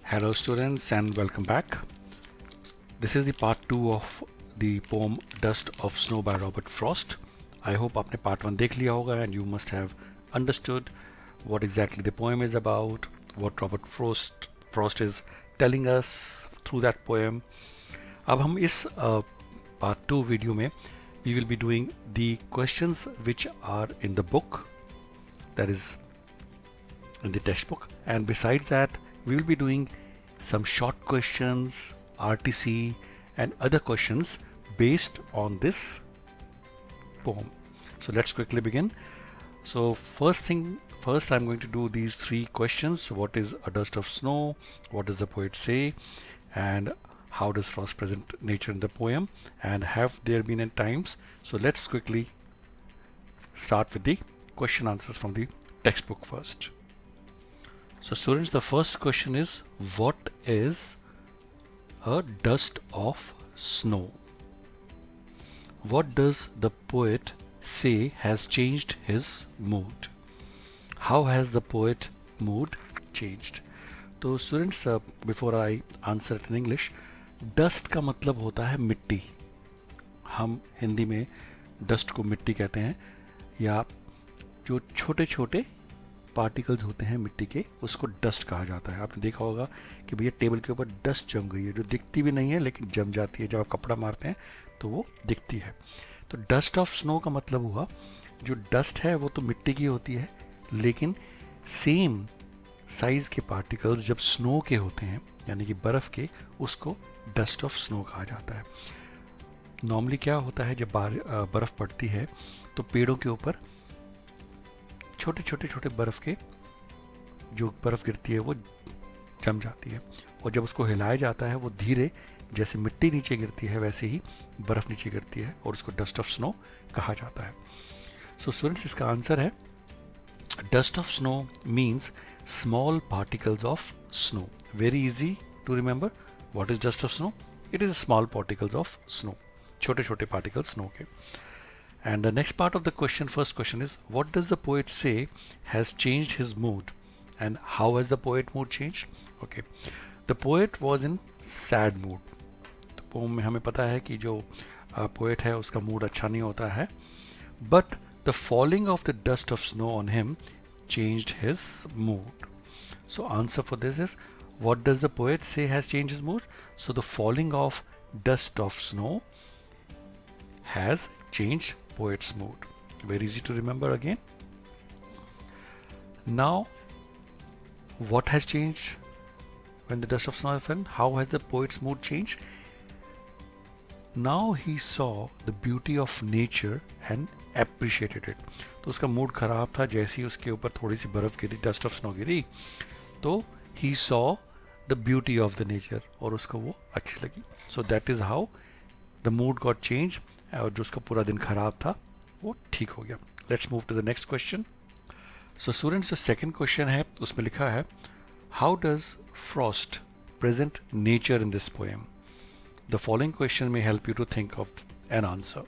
Hello students and welcome back. This is the part 2 of the poem Dust of Snow by Robert Frost. I hope आपने part 1 देख लिया होगा and you must have understood what exactly the poem is about, what Robert Frost is telling us through that poem. अब हम इस part 2 video में we will be doing the questions which are in the book, that is in the textbook, and besides that we will be doing some short questions, RTC and other questions based on this poem. So let's quickly begin. So first I'm going to do these 3 questions. What is a dust of snow? What does the poet say? And how does Frost present nature in the poem? And have there been any times? So let's quickly start with the question answers from the textbook first. So students, the first question is, what is a dust of snow? What does the poet say has changed his mood? How has the poet mood changed? तो students, before I answer it in English, dust का मतलब होता है मिट्टी. हम हिंदी में dust को मिट्टी कहते हैं, या जो छोटे छोटे पार्टिकल्स होते हैं मिट्टी के उसको डस्ट कहा जाता है. आपने देखा होगा कि भैया टेबल के ऊपर डस्ट जम गई है, जो दिखती भी नहीं है लेकिन जम जाती है. जब आप कपड़ा मारते हैं तो वो दिखती है. तो डस्ट ऑफ स्नो का मतलब हुआ जो डस्ट है वो तो मिट्टी की होती है, लेकिन सेम साइज के पार्टिकल्स जब स्नो के होते हैं यानी कि बर्फ के, उसको डस्ट ऑफ स्नो कहा जाता है. नॉर्मली क्या होता है, जब बर्फ पड़ती है तो पेड़ों के ऊपर छोटे छोटे बर्फ के जो बर्फ गिरती है वो जम जाती है, और जब उसको हिलाया जाता है वो धीरे, जैसे मिट्टी नीचे गिरती है वैसे ही बर्फ नीचे गिरती है, और उसको डस्ट ऑफ स्नो कहा जाता है. सो स्टूडेंट्स, इसका आंसर है dust of snow means small particles of snow. Very easy to remember. What is dust of snow? It is small particles of snow, छोटे छोटे पार्टिकल्स स्नो के. And the next part of the question, first question is, what does the poet say has changed his mood? And how has the poet mood changed? Okay, the poet was in sad mood. तो poem में हमें पता है कि जो poet है उसका mood अच्छा नहीं होता है. But the falling of the dust of snow on him changed his mood. So answer for this is, what does the poet say has changed his mood? So the falling of dust of snow has changed poet's mood. Very easy to remember again. Now, what has changed when the dust of snow fell? How has the poet's mood changed? Now he saw the beauty of nature and appreciated it. तो उसका mood खराब था. जैसे ही उसके ऊपर थोड़ी सी बर्फ गिरी, dust of snow गिरी, तो he saw the beauty of the nature, और उसको वो अच्छी लगी. So that is how the mood got changed, और जो उसका पूरा दिन खराब था वो ठीक हो गया. Let's move to the next question. So students, जो सेकंड क्वेश्चन है उसमें लिखा है, how does Frost present nature in this poem? The following question में help you to think of an answer.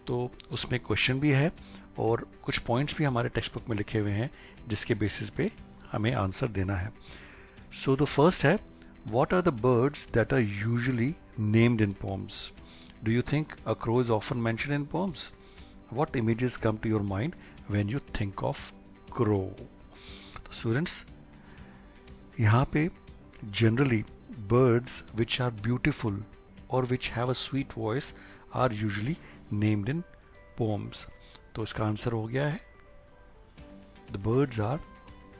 तो उसमें क्वेश्चन भी है और कुछ पॉइंट्स भी हमारे टेक्स्ट बुक में लिखे हुए हैं जिसके बेसिस पे हमें आंसर देना है. सो द फर्स्ट है, what are the birds that are usually named in poems? Do you think a crow is often mentioned in poems? What images come to your mind when you think of crow? Students, यहाँ पे generally birds which are beautiful or which have a sweet voice are usually named in poems. तो इसका answer हो गया है, the birds are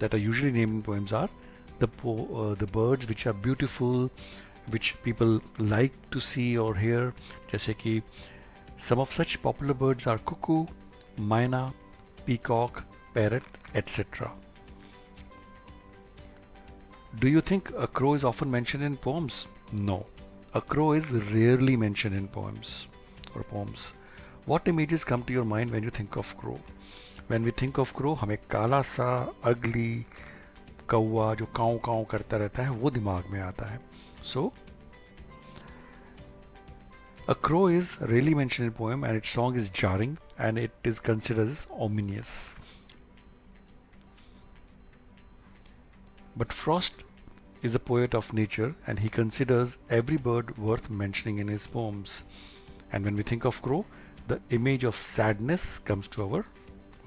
that are usually named in poems are the birds which are beautiful, which people like to see or hear. जैसे कि some of such popular birds are cuckoo, myna, peacock, parrot, etc. Do you think a crow is often mentioned in poems? No, a crow is rarely mentioned in poems or poems. What images come to your mind when you think of crow? When we think of crow, हमें काला सा ugly कौवा जो काऊ काऊ करता रहता है वो दिमाग में आता है. So, a crow is rarely mentioned in poem, and its song is jarring and it is considered as ominous. But Frost is a poet of nature and he considers every bird worth mentioning in his poems. And when we think of crow, the image of sadness comes to our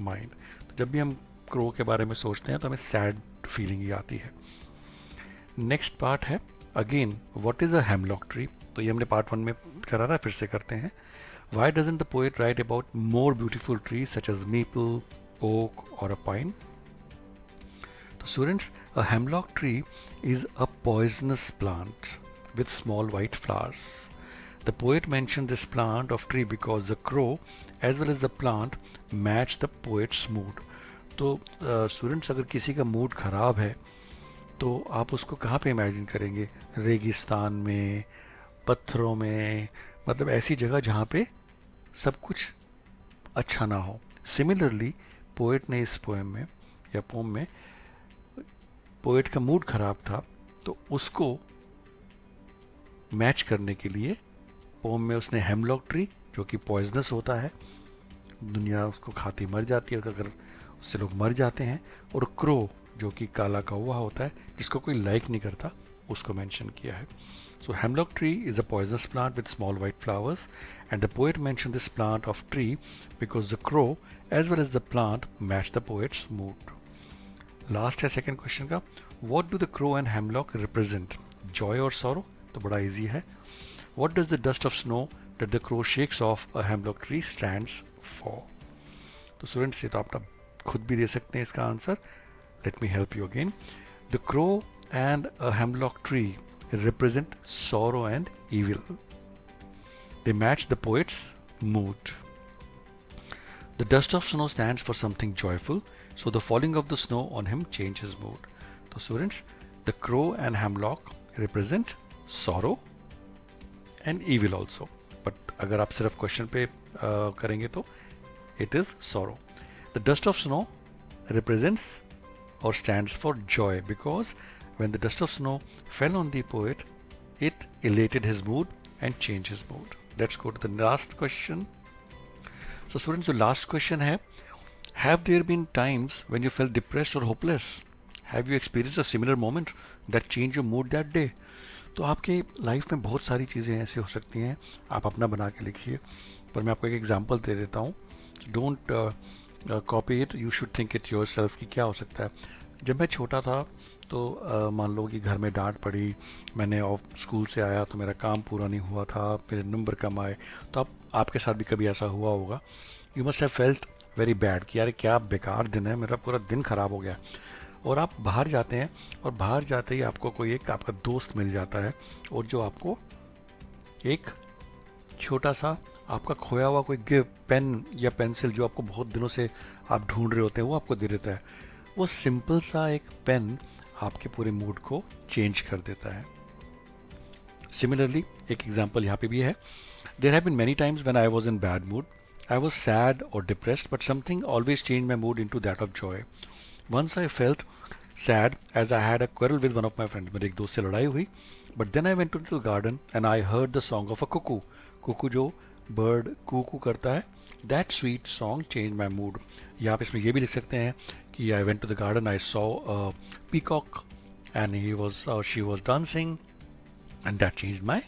mind. तो जब भी हम crow के बारे में सोचते हैं तो हमें sad feeling ही आती है. Next part है again, what is a hemlock tree? तो ये हमने part 1 में करा था, फिर से करते हैं. Why doesn't the poet write about more beautiful trees such as maple, oak or a pine? So students, a hemlock tree is a poisonous plant with small white flowers. The poet mentioned this plant of tree because the crow as well as the plant match the poet's mood. तो students अगर किसी का mood ख़राब है तो आप उसको कहाँ पे इमेजिन करेंगे? रेगिस्तान में, पत्थरों में, मतलब ऐसी जगह जहाँ पे सब कुछ अच्छा ना हो. सिमिलरली पोएट ने इस पोएम में या पोम में, पोएट का मूड ख़राब था तो उसको मैच करने के लिए पोम में उसने हेमलॉक ट्री, जो कि पॉइजनस होता है, दुनिया उसको खाती मर जाती है अगर उससे लोग मर जाते हैं, और क्रो जो कि काला कौवा होता है जिसको कोई लाइक नहीं करता, उसको मेंशन किया है. So hemlock tree is a poisonous plant with small white flowers, and the poet mentioned this plant of tree because the crow as well as the plant match the poet's mood. Last है second question का, what do the crow and hemlock represent? Joy or sorrow? तो बड़ा easy है. What does the dust of snow that the crow shakes off a hemlock tree stands for? तो students ये तो आप खुद भी दे सकते हैं इसका answer. Let me help you again. The crow and a hemlock tree represent sorrow and evil. They match the poet's mood. The dust of snow stands for something joyful, so the falling of the snow on him changes mood. So students, the crow and hemlock represent sorrow and evil also. But अगर आप सिर्फ question पे करेंगे तो it is sorrow. The dust of snow represents or stands for joy because when the dust of snow fell on the poet, it elated his mood and changed his mood. Let's go to the last question. So students, the last question है, have there been times when you felt depressed or hopeless? Have you experienced a similar moment that changed your mood that day? तो आपके life में बहुत सारी चीज़ें ऐसी हो सकती हैं, आप अपना बना के लिखिए, पर मैं आपको एक एग्जांपल दे देता हूँ. Don't copy it, you should think it yourself कि क्या हो सकता है. जब मैं छोटा था तो मान लो कि घर में डांट पड़ी, मैंने स्कूल से आया तो मेरा काम पूरा नहीं हुआ था, मेरे नंबर कम आए, तो आपके साथ भी कभी ऐसा हुआ होगा. You must have felt very bad कि यार क्या बेकार दिन है, मेरा पूरा दिन ख़राब हो गया. और आप बाहर जाते हैं और बाहर जाते ही आपको कोई एक आपका दोस्त मिल जाता है और जो आपको एक छोटा सा आपका खोया हुआ कोई गिफ्ट, पेन या पेंसिल जो आपको बहुत दिनों से आप ढूंढ रहे होते हैं, वो आपको दे देता है. वो सिंपल सा एक पेन आपके पूरे मूड को चेंज कर देता है. सिमिलरली एक एग्जांपल यहाँ पे भी है. There have been many times when I was in bad mood, I was sad और depressed, but something always change my mood into that of joy. Once I felt sad as I had a quarrel with one of my friend, मेरे एक दोस्त से लड़ाई हुई, but then I went to the garden and I heard the song of a cuckoo. Cuckoo जो bird कूकू करता है, that sweet song change my mood. या आप इसमें ये भी लिख सकते हैं कि I went to the garden, I saw a peacock and he was और she was dancing and that change my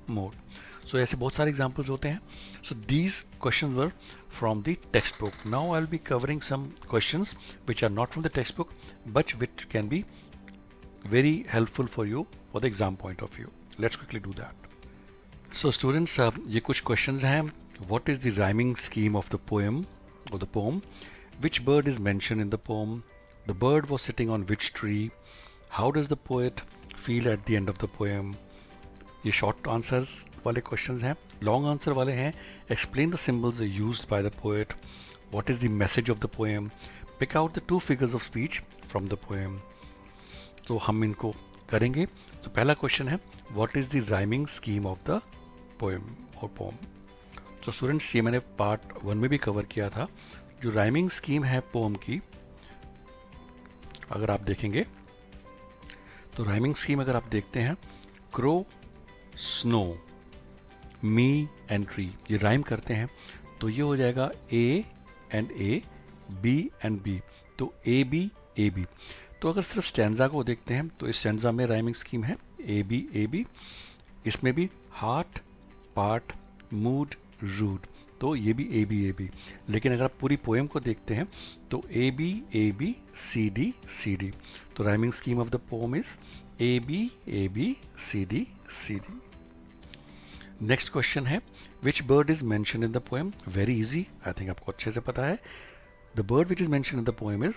mood. So ऐसे बहुत सारे एग्जाम्पल्स होते हैं. So these questions were from the text book. Now I will be covering some questions which are not from the text book but which can be very helpful for you for the exam point of view. Let's quickly do that. So students, ये कुछ questions हैं. What is the rhyming scheme of the poem or the poem? Which bird is mentioned in the poem? The bird was sitting on which tree? How does the poet feel at the end of the poem? ये short answers वाले questions हैं. Long answer वाले हैं. Explain the symbols used by the poet. What is the message of the poem? Pick out the two figures of speech from the poem. तो हम इनको करेंगे. तो पहला क्वेश्चन है, What is the rhyming scheme of the poem और pome. तो students ये मैंने पार्ट 1 में भी कवर किया था. जो राइमिंग स्कीम है पोम की, अगर आप देखेंगे तो राइमिंग स्कीम अगर आप देखते हैं, crow, snow, me and tree, ये राइम करते हैं, तो ये हो जाएगा A and A, B and B. तो ए बी, तो अगर सिर्फ स्टैंजा को देखते हैं तो इस स्टैंजा में राइमिंग स्कीम है ए बी, इसमें भी हार्ट, पार्ट, मूड, रूड, तो ये भी ए बी। लेकिन अगर आप पूरी पोएम को देखते हैं तो ए बी सी डी, तो rhyming scheme of the poem is A B C D. Next question है which bird is mention in the poem? Very easy, I think आपको अच्छे से पता है। The bird which is mention in the poem is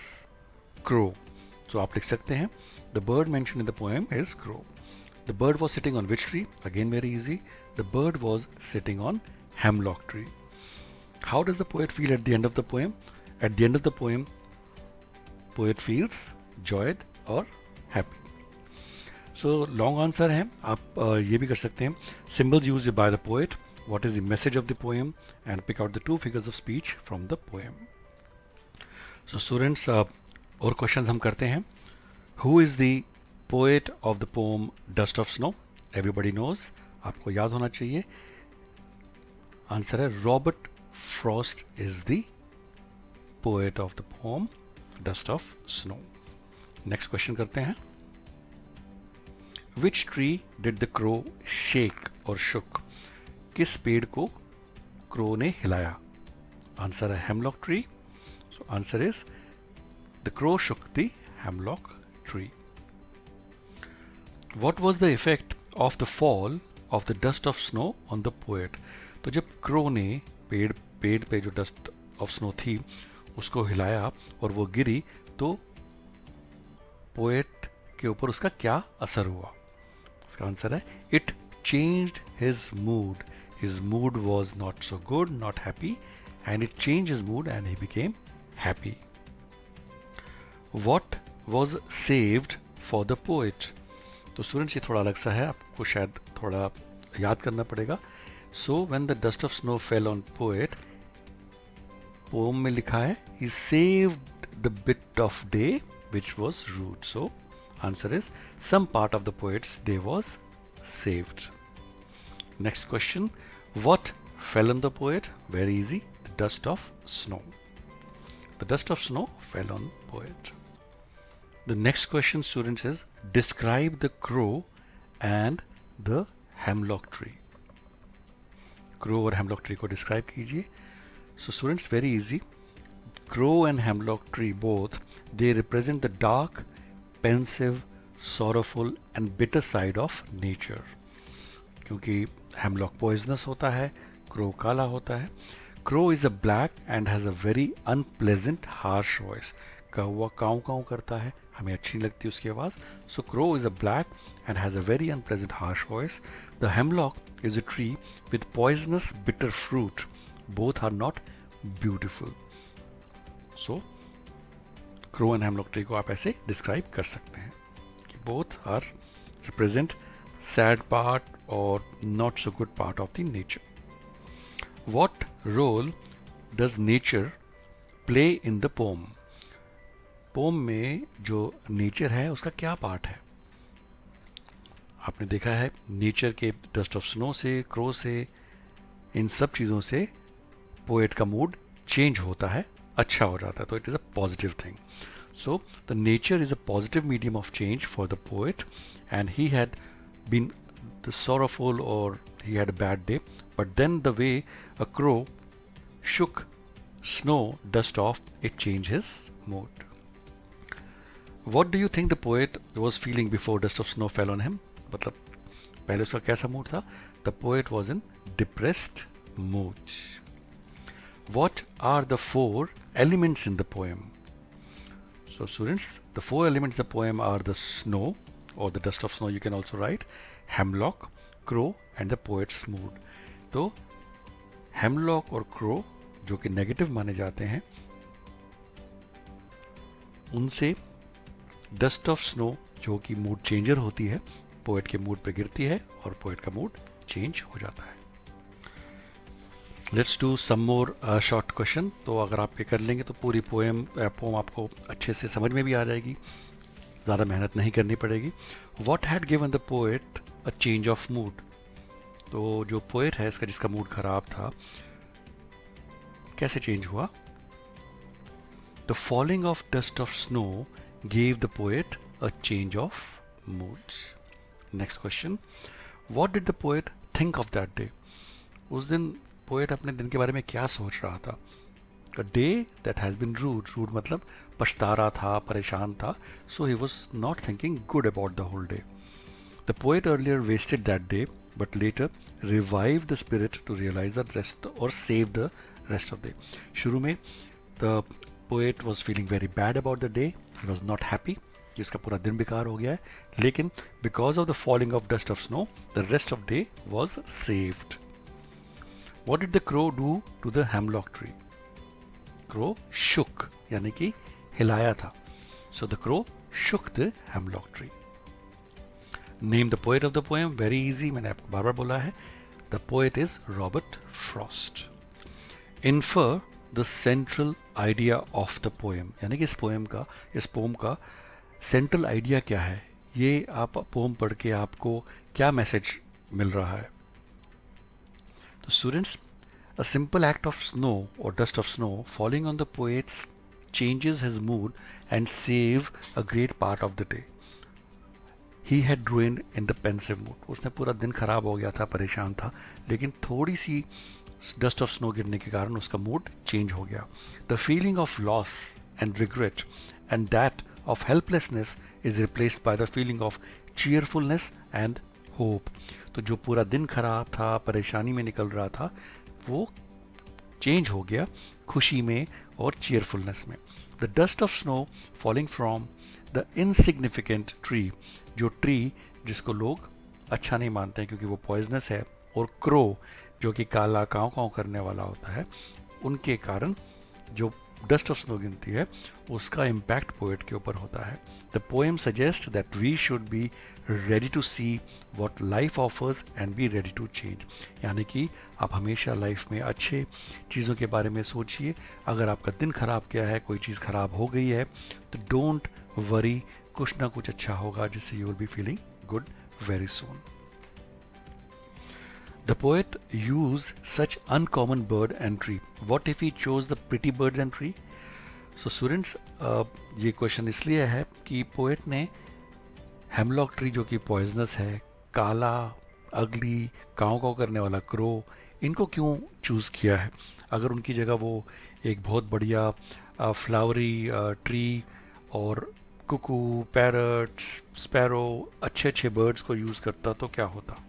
crow. तो आप लिख सकते हैं the bird mention in the poem is crow. The bird was sitting on which tree? Again very easy, the bird was sitting on hemlock tree. How does the poet feel at the end of the poem? At the end of the poem, poet feels joyed or happy. So long answer है, आप ये भी कर सकते हैं symbols used by the poet, what is the message of the poem, and pick out the two figures of speech from the poem. So students, और questions हम करते हैं. Who is the poet of the poem Dust of Snow? Everybody knows, आपको याद होना चाहिए. Answer है Robert Frost is the poet of the poem dust of snow. Next question करते हैं. Which tree did the crow shake और शुक? किस पेड़ को क्रो ने हिलाया? आंसर है hemlock tree. So answer is the crow shook the hemlock tree. What was the effect of the fall of the dust of snow on the poet? तो जब crow ने पेड़ पे जो डस्ट ऑफ स्नो थी उसको हिलाया और वो गिरी तो पोएट के ऊपर उसका क्या असर हुआ? उसका आंसर है it changed his mood. His mood was not so good, not happy, and it change his mood and he became happy. What was saved for the poet? तो स्टूडेंट्स ये थोड़ा अलग सा है, आपको शायद थोड़ा याद करना पड़ेगा. So when the dust of snow fell on poet, poem में लिखा है he saved the bit of day which was rude. So answer is some part of the poet's day was saved. Next question, what fell on the poet? Very easy, the dust of snow. The dust of snow fell on poet. The next question, students, is describe the crow and the hemlock tree. Crow और hemlock tree को describe कीजिए. So students, very easy. Crow and hemlock tree both they represent the dark, pensive, sorrowful and bitter side of nature. क्योंकि hemlock poisonous होता है, crow काला होता है. Crow is a black and has a very unpleasant harsh voice. कौवा काऊ काऊ करता है, हमें अच्छी नहीं लगती उसकी आवाज़. So crow is a black and has a very unpleasant harsh voice. The hemlock is a tree with poisonous bitter fruit. Both are not beautiful. So crow and hemlock tree को आप ऐसे describe कर सकते हैं कि both are represent sad part or not so good part of the nature. What role does nature play in the poem? poem में जो nature है उसका क्या part है? आपने देखा है नेचर के डस्ट ऑफ स्नो से, क्रो से, इन सब चीज़ों से पोएट का मूड चेंज होता है, अच्छा हो जाता है. तो it is a positive thing. So the nature is a positive medium of change for the poet and he had been the sorrowful or he had a bad day, but then the way a crow shook snow dust off, it changed his mood. What do you think the poet was feeling before dust of snow fell on him? मतलब पहले उसका कैसा mood था? The poet was in depressed mood. What are the four elements in the poem? So students, the four elements in the poem are the snow or the dust of snow, you can also write, hemlock, crow and the poet's mood. तो hemlock और crow जो कि negative माने जाते हैं, उनसे dust of snow जो कि मूड चेंजर होती है, पोएट के मूड पे गिरती है और पोएट का मूड चेंज हो जाता है. Let's do some more short question. तो अगर आप ये कर लेंगे तो पूरी पोएम आपको अच्छे से समझ में भी आ जाएगी, ज़्यादा मेहनत नहीं करनी पड़ेगी. What had given the poet a change of mood? तो जो पोएट है इसका, जिसका मूड खराब था, कैसे चेंज हुआ? The falling of dust of snow gave the poet a change of moods. Next question. What did the poet think of that day? उस दिन पोएट अपने दिन के बारे में क्या सोच रहा था? A day that has been rude. Rude मतलब पछता रहा था, परेशान था. So he was not thinking good about the whole day. The poet earlier wasted that day, but later revived the spirit to realize the rest or save the rest of the day. शुरू में the poet was feeling very bad about the day. He was not happy. कि उसका पूरा दिन बेकार हो गया है. लेकिन because of the falling of dust of snow, the rest of day was saved. What did the crow do to the hemlock tree? Crow shook, यानी कि हिलाया था. So the crow shook the hemlock tree. Name the poet of the poem. Very easy. मैंने आपको बार बार बोला है. The poet is Robert Frost. Infer the central idea of the poem. यानी कि इस पोम का सेंट्रल आइडिया क्या है? ये आप पोम पढ़ के आपको क्या मैसेज मिल रहा है? तो students, a simple act of snow or dust of snow falling on the poet changes his mood and save a great part of the day. He had ruined in the pensive mood. उसने पूरा दिन खराब हो गया था, परेशान था, लेकिन थोड़ी सी डस्ट ऑफ स्नो गिरने के कारण उसका मूड चेंज हो गया. The feeling of loss and regret and that of helplessness is replaced by the feeling of cheerfulness and hope. तो जो पूरा दिन खराब था, परेशानी में निकल रहा था, वो चेंज हो गया खुशी में और cheerfulness में. The dust of snow falling from the insignificant tree, जो ट्री जिसको लोग अच्छा नहीं मानते हैं क्योंकि वो पॉइजनस है, और क्रो जो कि काला काव काव करने वाला होता है, उनके कारण जो डस्ट ऑफ स्नो गिनती है उसका इम्पैक्ट पोएट के ऊपर होता है. The poem suggest that we should be ready to see what life offers and be ready to change. यानी कि आप हमेशा लाइफ में अच्छे चीज़ों के बारे में सोचिए. अगर आपका दिन खराब गया है, कोई चीज़ खराब हो गई है, तो डोंट वरी, कुछ ना कुछ अच्छा होगा जिससे you will be feeling good very soon. The poet used such uncommon bird and tree. What if he chose the pretty birds and tree? So students, ये क्वेश्चन इसलिए है कि पोएट ने हेमलॉक ट्री जो कि पॉइजनस है, काला, अगली, काव काव करने वाला क्रो, इनको क्यों चूज़ किया है? अगर उनकी जगह वो एक बहुत बढ़िया फ्लावरी ट्री और कुकू, पैरट्स, स्पैरो, अच्छे अच्छे बर्ड्स को यूज़ करता तो क्या होता?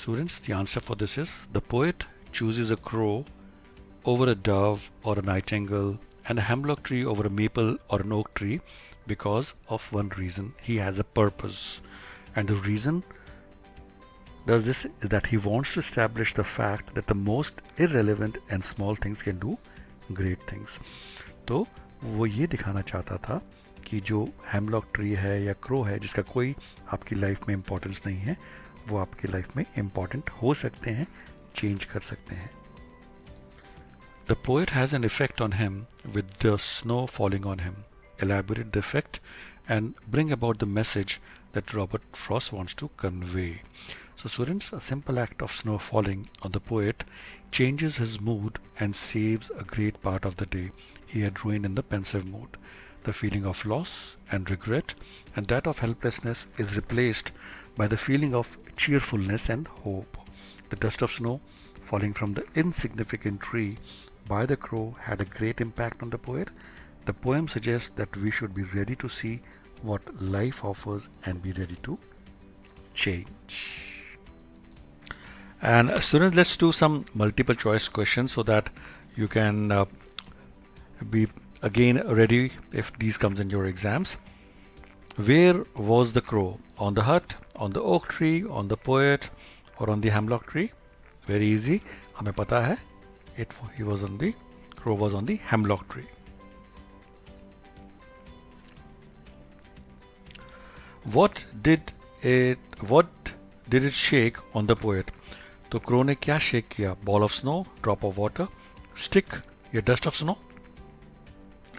Students, the answer for this is the poet chooses a crow over a dove or a nightingale and a hemlock tree over a maple or an oak tree because of one reason. He has a purpose, and the reason does this is that he wants to establish the fact that the most irrelevant and small things can do great things. तो वो ये दिखाना चाहता था कि जो hemlock tree है या क्रो है जिसका कोई आपकी लाइफ में इम्पोर्टेंस नहीं है, वो आपकी लाइफ में इम्पॉर्टेंट हो सकते हैं, चेंज कर सकते हैं. The poet has an effect on him with the snow falling on him. Elaborate the effect and bring about the message that Robert Frost wants to convey. So students, a simple act of snow falling on the poet changes his mood and saves a great part of the day he had ruined in the pensive mood. The feeling of loss and regret and that of helplessness is replaced by the feeling of cheerfulness and hope. The dust of snow falling from the insignificant tree by the crow had a great impact on the poet. The poem suggests that we should be ready to see what life offers and be ready to change. And students, let's do some multiple choice questions so that you can be again ready if these comes in your exams. Where was the crow? On the hut, on the oak tree, on the poet, or on the hemlock tree? Very easy. हमें पता है. He was on the crow was on the hemlock tree. What did it shake on the poet? तो crow ने क्या shake किया? Ball of snow, drop of water, stick या dust of snow?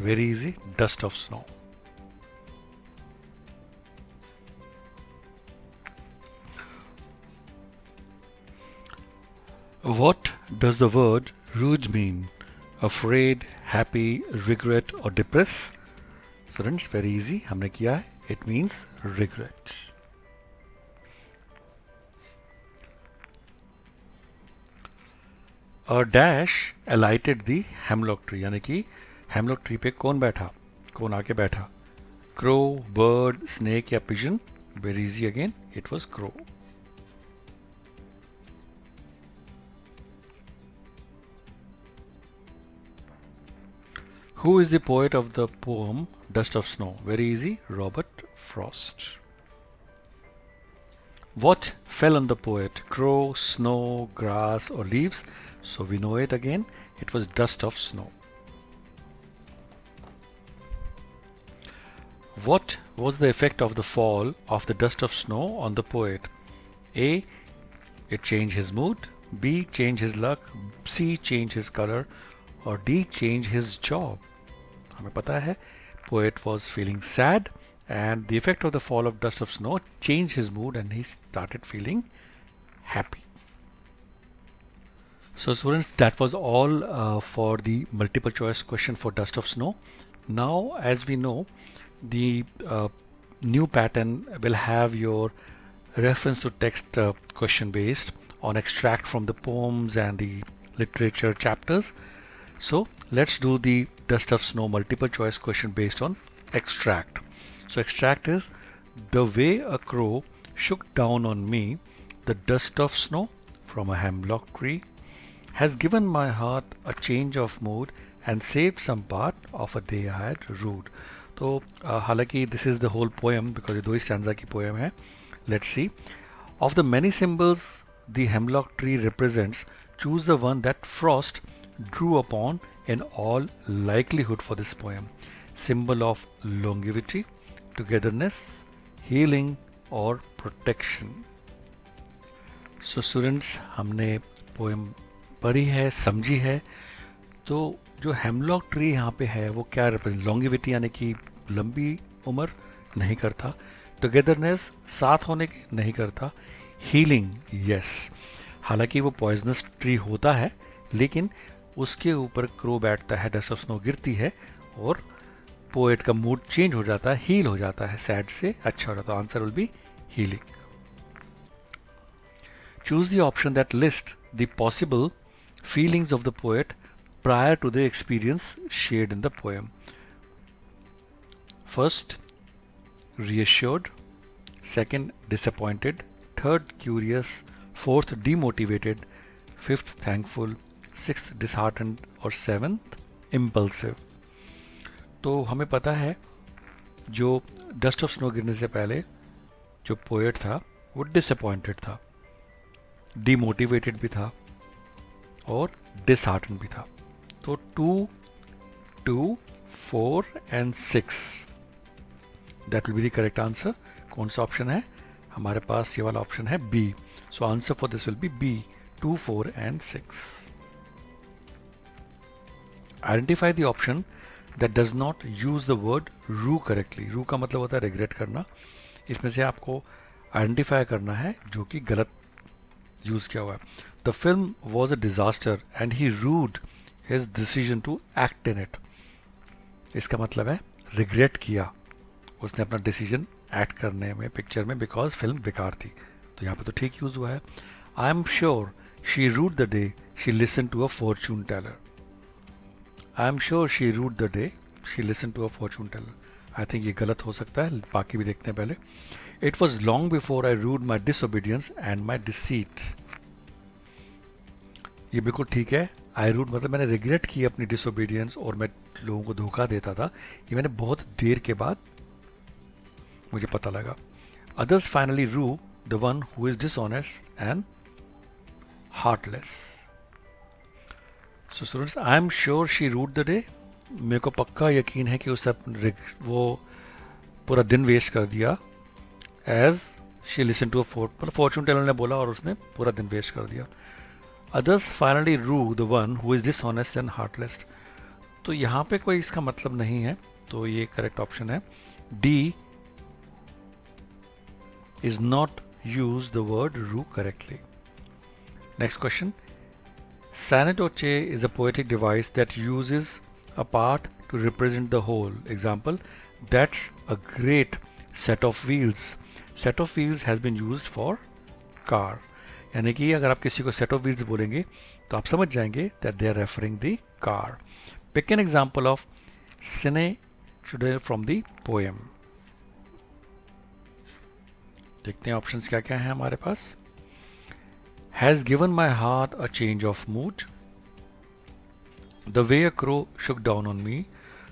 Very easy. Dust of snow. What does the word rude mean? afraid, happy, regret or depress? Students, very easy. हमने किया है. It means regret. A dash alighted the hemlock tree. यानी कि hemlock tree पे कौन बैठा? कौन आके बैठा? Crow, bird, snake या pigeon? Very easy again. It was crow. Who is the poet of the poem Dust of Snow? Very easy. Robert Frost. What fell on the poet? Crow, snow, grass or leaves? So we know it again. It was dust of snow. What was the effect of the fall of the dust of snow on the poet? A. It changed his mood. B. Changed his luck. C. Changed his color. Or D. Changed his job. हमें पता है poet was feeling sad and the effect of the fall of dust of snow changed his mood and he started feeling happy. So students, that was all for the multiple choice question for dust of snow. Now as we know, the new pattern will have your reference to text question based on extract from the poems and the literature chapters. So let's do the dust of snow multiple choice question based on extract. So extract is, the way a crow shook down on me the dust of snow from a hemlock tree has given my heart a change of mood and saved some part of a day I had rued. तो हालांकि this is the whole poem because ये दो ही stanza की poem है. Let's see. Of the many symbols the hemlock tree represents, choose the one that Frost drew upon in all likelihood for this poem. Symbol of longevity, togetherness, healing or protection. So students, हमने poem पढ़ी है, समझी है. तो जो hemlock tree यहाँ पे है वो क्या रिप्रेजेंट? लॉन्गिविटी यानी कि लंबी उम्र नहीं करता. टुगेदरनेस, साथ होने की नहीं करता. Healing, yes. हालांकि वो पॉइजनस ट्री होता है लेकिन उसके ऊपर क्रो बैठता है, डस्ट ऑफ स्नो गिरती है और पोएट का मूड चेंज हो जाता है, हील हो जाता है, सैड से अच्छा हो जाता है. Answer will be healing. Choose the option that list the possible feelings of the poet prior to the experience shared in the poem. First, reassured. Second, disappointed. Third, curious. Fourth, demotivated. Fifth, thankful. Sixth, disheartened. और seventh, impulsive. तो हमें पता है जो dust of snow गिरने से पहले जो पोएट था वो डिसअपॉइंटेड था, डिमोटिवेटेड भी था और डिसहार्टन भी था. तो 2, 2, 4 and 6 that will be the correct answer. कौन सा ऑप्शन है? हमारे पास ये वाला ऑप्शन है B. So answer for this will be B, 2, 4 and 6. Identify the option that does not use the word rue correctly. Rue का मतलब होता है रिग्रेट करना. इसमें से आपको आइडेंटिफाई करना है जो कि गलत यूज किया हुआ है. The film was a disaster and he rued his decision to act in it. इसका मतलब है रिग्रेट किया उसने अपना डिसीजन एक्ट करने में पिक्चर में बिकॉज फिल्म बेकार थी. तो यहाँ पे तो ठीक यूज हुआ है. I am sure she rued the day she listen to a fortune teller. I am sure she rued the day she listen to a fortune teller. I think ये गलत हो सकता है, बाकी भी देखते हैं पहले. It was long before I rued my disobedience and my deceit. ये बिल्कुल ठीक है. आई रूड मतलब मैंने रिग्रेट की अपनी डिसओबीडियंस और मैं लोगों को धोखा देता था. ये मैंने बहुत देर के बाद मुझे पता लगा. Others finally rue the one who is dishonest and heartless. So students, I am sure she rued the day. मेरे को पक्का यकीन है कि उसे वो पूरा दिन वेस्ट कर दिया as she listen to a fortune teller ने बोला और उसने पूरा दिन वेस्ट कर दिया. Others finally rue the one who is dishonest and heartless. तो यहाँ पे कोई इसका मतलब नहीं है, तो ये करेक्ट ऑप्शन है. D is not use the word rue correctly. Next question. Sanetoche is a poetic device that uses a part to represent the whole. Example, that's a great set of wheels. Set of wheels has been used for car. यानी कि अगर आप किसी को set of wheels बोलेंगे तो आप समझ जाएंगे that they are referring the car. Pick an example of Sanetoche from the poem. देखते हैं ऑप्शंस क्या क्या हैं हमारे पास. Has given my heart a change of mood. The way a crow shook down on me,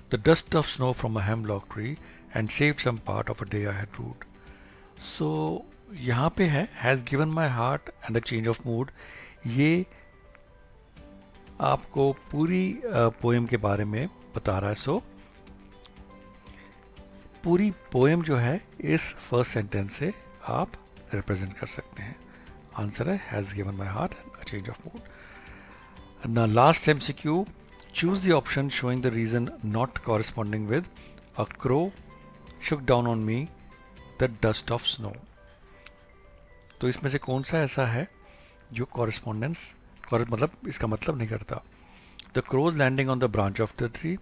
the dust of snow from a hemlock tree, and saved some part of a day I had ruled. So यहाँ पे है has given my heart and a change of mood. ये आपको पूरी poem के बारे में बता रहा है. सो पूरी पोएम जो है इस फर्स्ट सेंटेंस से आप रिप्रेजेंट कर सकते हैं. आंसर है has given my heart a change of mood. Now last MCQ, choose the option showing the reason not corresponding with a crow shook down on me the dust of snow. तो इसमें से कौन सा ऐसा है जो correspondence मतलब इसका मतलब नहीं करता. The crows landing on the branch of the tree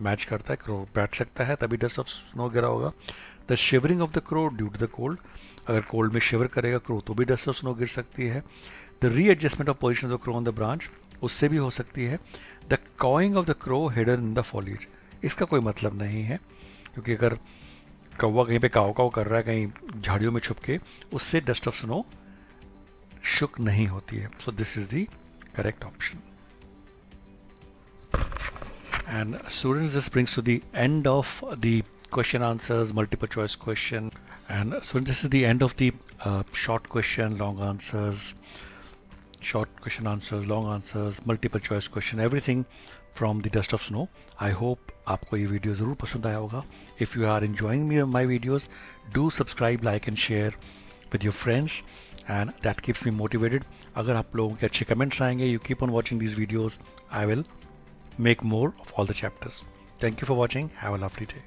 match करता है. क्रो बैठ सकता है तभी डस्ट ऑफ स्नो गिरा होगा. The shivering of the crow due to the cold, अगर कोल्ड में शिवर करेगा क्रो तो भी डस्ट ऑफ स्नो गिर सकती है. The readjustment of position of the crow on the branch, उससे भी हो सकती है. The cawing of the crow hidden in the foliage, इसका कोई मतलब नहीं है क्योंकि अगर कौवा कहीं पे काव काव कर रहा है कहीं झाड़ियों में छुप के, उससे डस्ट ऑफ स्नो शुक नहीं होती है. So this is the correct option. And students, this brings to the end of the question answers, multiple choice question. And so this is the end of the short question, long answers, short question answers, long answers, multiple choice question, everything from the dust of snow. I hope आपको ये video ज़रूर पसंद आया होगा. If you are enjoying my videos, do subscribe, like and share with your friends, and that keeps me motivated. अगर आप लोगों के अच्छे कमेंट्स आएंगे, you keep on watching these videos, I will make more of all the chapters. Thank you for watching. Have a lovely day.